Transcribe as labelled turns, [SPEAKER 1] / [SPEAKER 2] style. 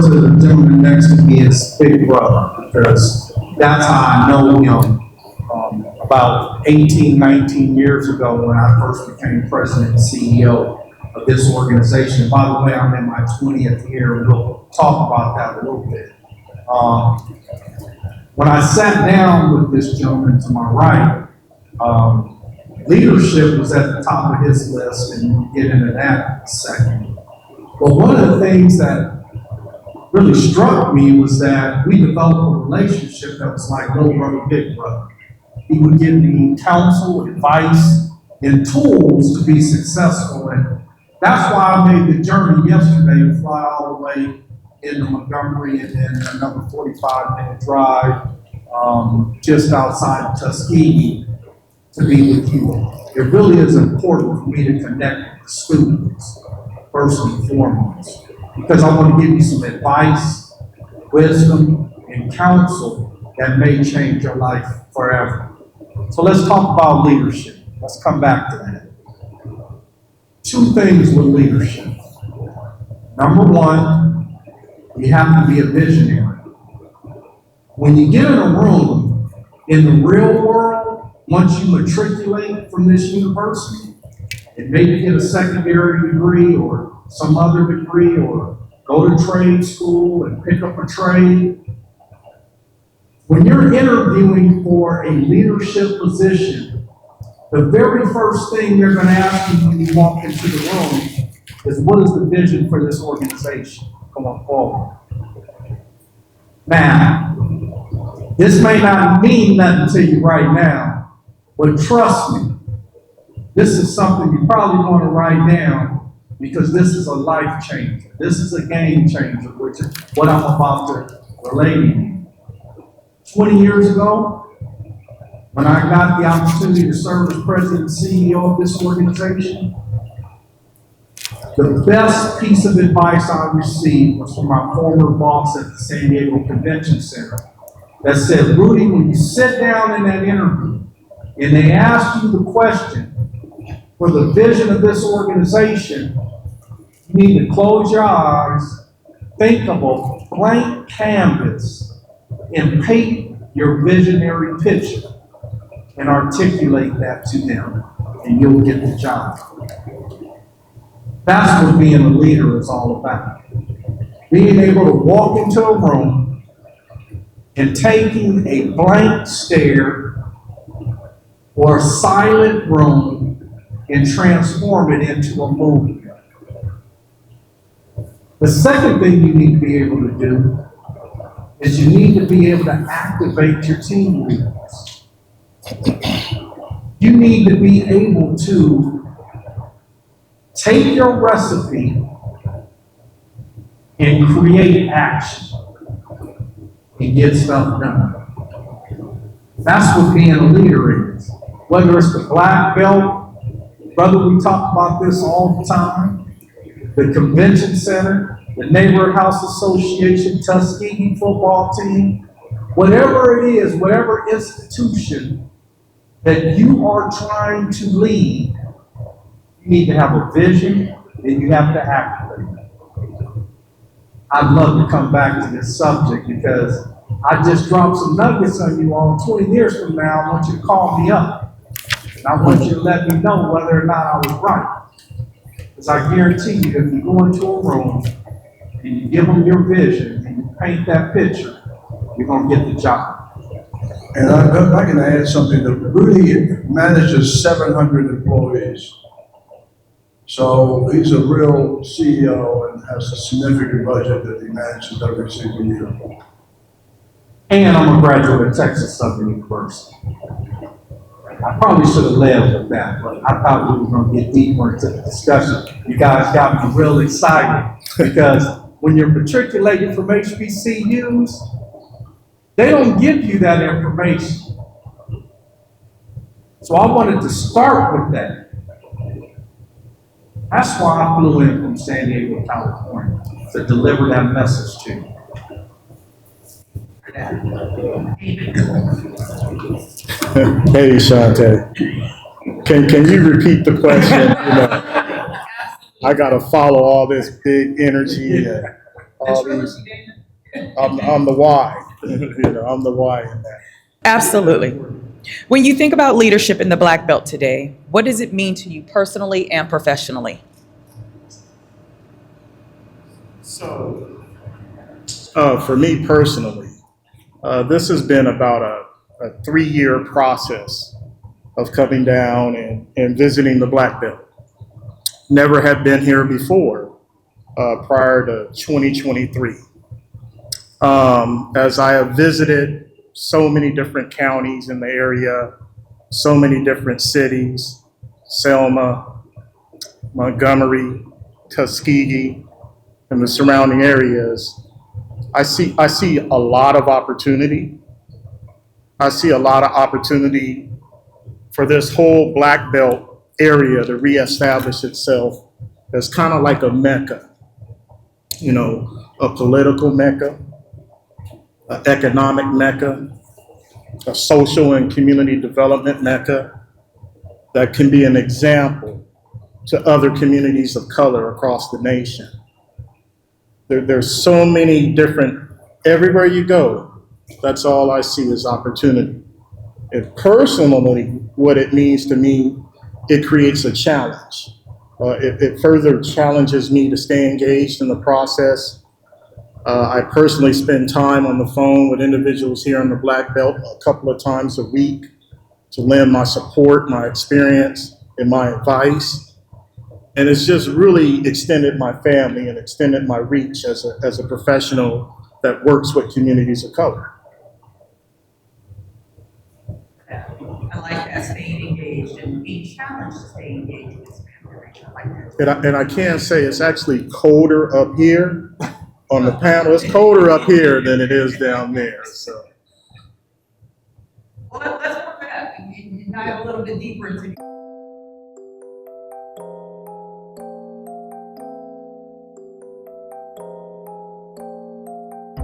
[SPEAKER 1] to the gentleman next to me is Big Brother, because that's how I know him. About 18, 19 years ago when I first became president and CEO of this organization. By the way, I'm in my 20th year, and we'll talk about that a little bit. When I sat down with this gentleman to my right, leadership was at the top of his list, and we'll get into that in a second. But one of the things that really struck me was that we developed a relationship that was like little brother, big brother. He would give me counsel, advice, and tools to be successful. And that's why I made the journey yesterday to fly all the way into Montgomery and then another 45-minute drive just outside of Tuskegee to be with you. It really is important for me to connect with the students, first and foremost, because I want to give you some advice, wisdom, and counsel that may change your life forever. So let's talk about leadership. Let's come back to that. Two things with leadership. Number one, you have to be a visionary. When you get in a room, in the real world, once you matriculate from this university, and maybe get a secondary degree or some other degree, or go to trade school and pick up a trade, when you're interviewing for a leadership position, the very first thing they're going to ask you when you walk into the room is, what is the vision for this organization going forward? Now, this may not mean nothing to you right now, but trust me, this is something you probably want to write down, because this is a life changer. This is a game changer, which is what I'm about to relay to you. 20 years ago, when I got the opportunity to serve as president and CEO of this organization, the best piece of advice I received was from my former boss at the San Diego Convention Center that said, Rudy, when you sit down in that interview and they ask you the question for the vision of this organization, you need to close your eyes, think of a blank canvas, and paint your visionary picture and articulate that to them, and you'll get the job. That's what being a leader is all about. Being able to walk into a room and taking a blank stare or a silent room and transform it into a movie. The second thing you need to be able to do is you need to be able to activate your team leaders. You need to be able to take your recipe and create action and get stuff done. That's what being a leader is. Whether it's the black belt, brother, we talk about this all the time, the convention center, the Neighborhood House Association, Tuskegee football team, whatever it is, whatever institution that you are trying to lead, you need to have a vision and you have to activate it. I'd love to come back to this subject because I just dropped some nuggets on you all. 20 years from now, I want you to call me up. And I want you to let me know whether or not I was right. Because I guarantee you, if you go into a room and you give them your vision and you paint that picture, you're going to get the job.
[SPEAKER 2] And I can add something. That Rudy manages 700 employees. So he's a real CEO and has a significant budget that he manages every single year.
[SPEAKER 1] And I'm a graduate of Texas Southern University. I probably should have led with that, but I thought we were going to get deeper into the discussion. You guys got me real excited because when you're matriculated from HBCUs, they don't give you that information. So I wanted to start with that. That's why I flew in from San Diego, California, to deliver that message to you.
[SPEAKER 3] Hey, Shante. Can you repeat the question? I got to follow all this big energy. all these, I'm the why, I'm the why in that.
[SPEAKER 4] Absolutely. When you think about leadership in the Black Belt today, what does it mean to you personally and professionally?
[SPEAKER 3] So, for me personally, this has been about a 3-year process of coming down and visiting the Black Belt. Never had been here before, prior to 2023. As I have visited so many different counties in the area, so many different cities, Selma, Montgomery, Tuskegee, and the surrounding areas, I see a lot of opportunity. I see a lot of opportunity for this whole Black Belt area to reestablish itself as kind of like a mecca, a political mecca, an economic mecca, a social and community development mecca that can be an example to other communities of color across the nation. There's so many different, everywhere you go, that's all I see is opportunity. And personally, what it means to me, it creates a challenge. It further challenges me to stay engaged in the process. I personally spend time on the phone with individuals here in the Black Belt a couple of times a week to lend my support, my experience, and my advice. And it's just really extended my family and extended my reach as a professional that works with communities of color.
[SPEAKER 5] I like that, staying engaged and being challenged to stay engaged with this family. I like that.
[SPEAKER 3] And I can say it's actually colder up here on the panel. It's colder up here than it is down there. So.
[SPEAKER 5] Well, let's work that and dive a little bit deeper into